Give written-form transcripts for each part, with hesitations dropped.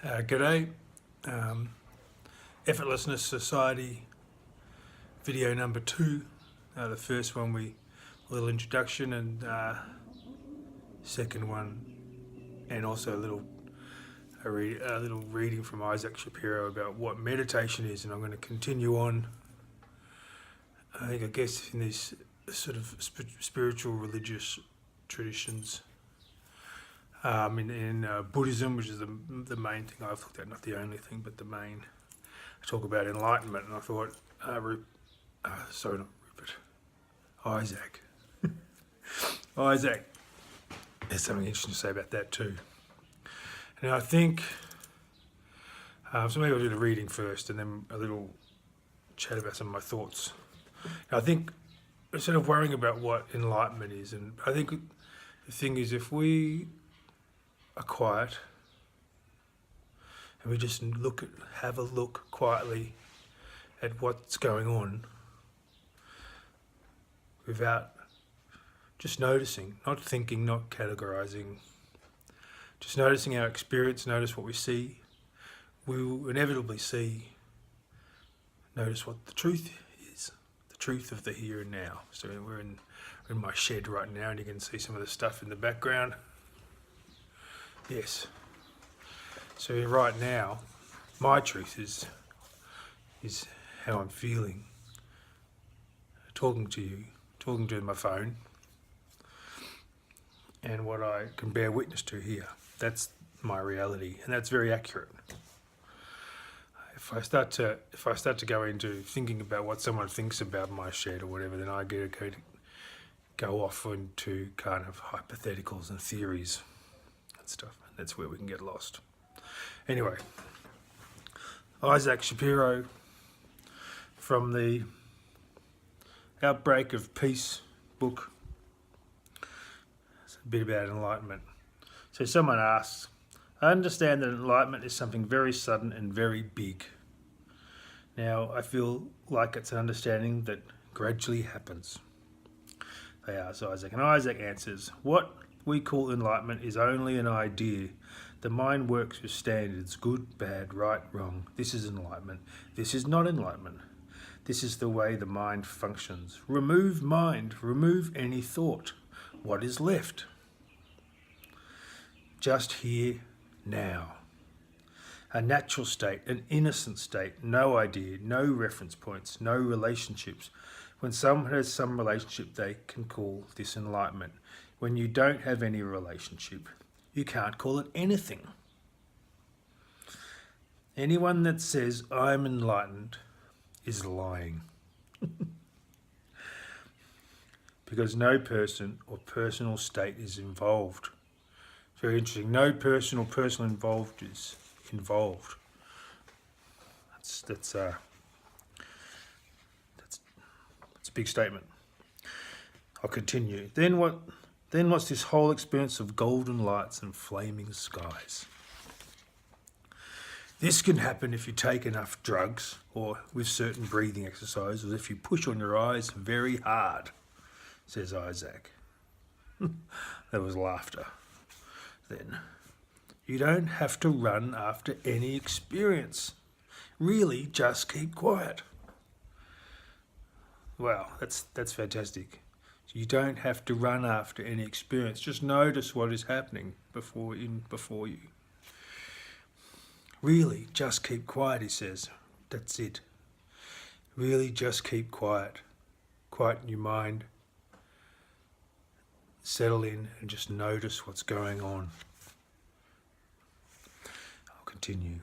G'day. Um, Effortlessness Society video number 2. The first one a little introduction, and second one, and also a little reading from Isaac Shapiro about what meditation is. And I'm going to continue on. I guess in these sort of spiritual religious traditions. In Buddhism, which is the main thing I've looked at, not the only thing, but the main. I talk about enlightenment, and I thought, sorry, not Rupert, Isaac. Isaac, there's something interesting to say about that too. Now I think, so maybe I'll do the reading first, and then a little chat about some of my thoughts. Now I think, instead of worrying about what enlightenment is, and I think the thing is, if we are quiet and we just have a look quietly at what's going on, without just noticing, not thinking, not categorizing, just noticing our experience, notice what we see, we will inevitably notice what the truth is, the truth of the here and now. So we're in my shed right now, and you can see some of the stuff in the background. Yes. So right now, my truth is how I'm feeling. Talking to you, talking to my phone, and what I can bear witness to here. That's my reality, and that's very accurate. If I start to go into thinking about what someone thinks about my shed or whatever, then I go off into kind of hypotheticals and theories and stuff. That's where we can get lost. Anyway, Isaac Shapiro from the Outbreak of Peace book. It's a bit about enlightenment. So someone asks, I understand that enlightenment is something very sudden and very big. Now I feel like it's an understanding that gradually happens. They ask Isaac, and Isaac answers, what we call enlightenment is only an idea. The mind works with standards, good, bad, right, wrong. This is enlightenment. This is not enlightenment. This is the way the mind functions. Remove mind, remove any thought. What is left? Just here, now. A natural state, an innocent state, no idea, no reference points, no relationships. When someone has some relationship, they can call this enlightenment. When you don't have any relationship, you can't call it anything. Anyone that says, I'm enlightened, is lying. Because no person or personal state is involved. Very interesting. No person or personal involved is involved. That's a big statement. I'll continue. Then what's this whole experience of golden lights and flaming skies? This can happen if you take enough drugs or with certain breathing exercises, if you push on your eyes very hard, says Isaac. There was laughter. Then, you don't have to run after any experience. Really, just keep quiet. Wow, that's fantastic. You don't have to run after any experience. Just notice what is happening before you. Really, just keep quiet, he says. That's it. Really, just keep quiet. Quieten your mind. Settle in and just notice what's going on. I'll continue.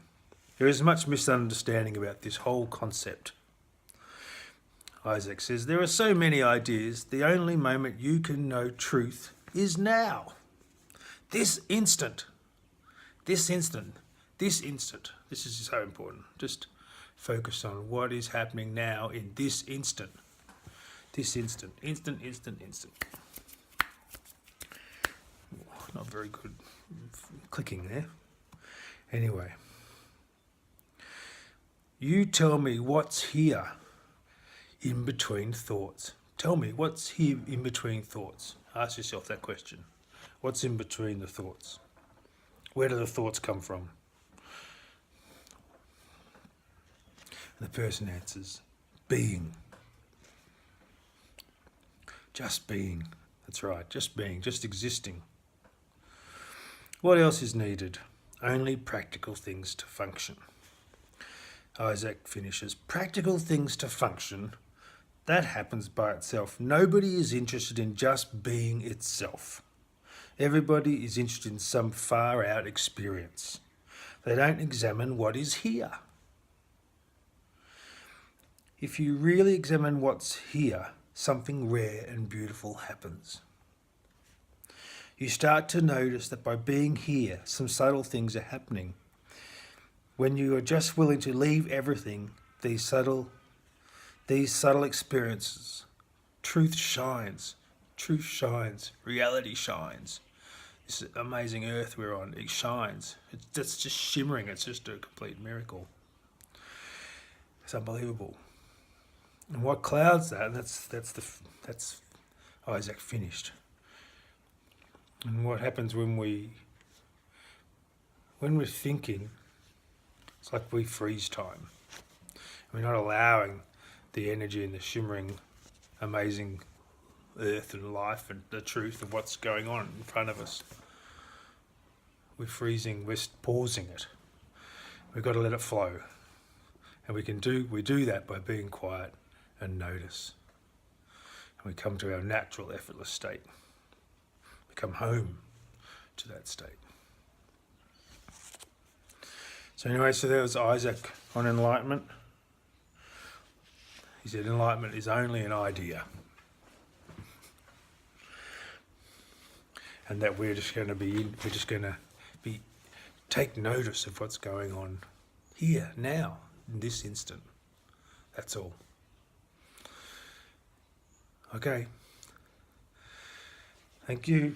There is much misunderstanding about this whole concept. Isaac says, there are so many ideas. The only moment you can know truth is now. This instant. This is so important. Just focus on what is happening now in this instant. This instant. Instant. Not very good clicking there. Anyway. You tell me what's here in between thoughts. Tell me what's here in between thoughts. Ask yourself that question. What's in between the thoughts? Where do the thoughts come from? And the person answers, being. Just being. That's right, just being, just existing. What else is needed? Only practical things to function. Isaac finishes, practical things to function, that happens by itself. Nobody is interested in just being itself. Everybody is interested in some far out experience. They don't examine what is here. If you really examine what's here, something rare and beautiful happens. You start to notice that by being here, some subtle things are happening. When you are just willing to leave everything, these subtle experiences, truth shines, reality shines. This amazing earth we're on, it shines. It's just shimmering, it's just a complete miracle. It's unbelievable. And what clouds that, that's Isaac finished. And what happens when we're thinking, it's like we freeze time. We're not allowing the energy and the shimmering, amazing earth and life and the truth of what's going on in front of us. We're freezing, we're pausing it. We've got to let it flow. And we do that by being quiet and notice. And we come to our natural, effortless state. We come home to that state. So anyway, so there was Isaac on enlightenment. He said enlightenment is only an idea. And that we're just going to take notice of what's going on here, now, in this instant. That's all. Okay. Thank you.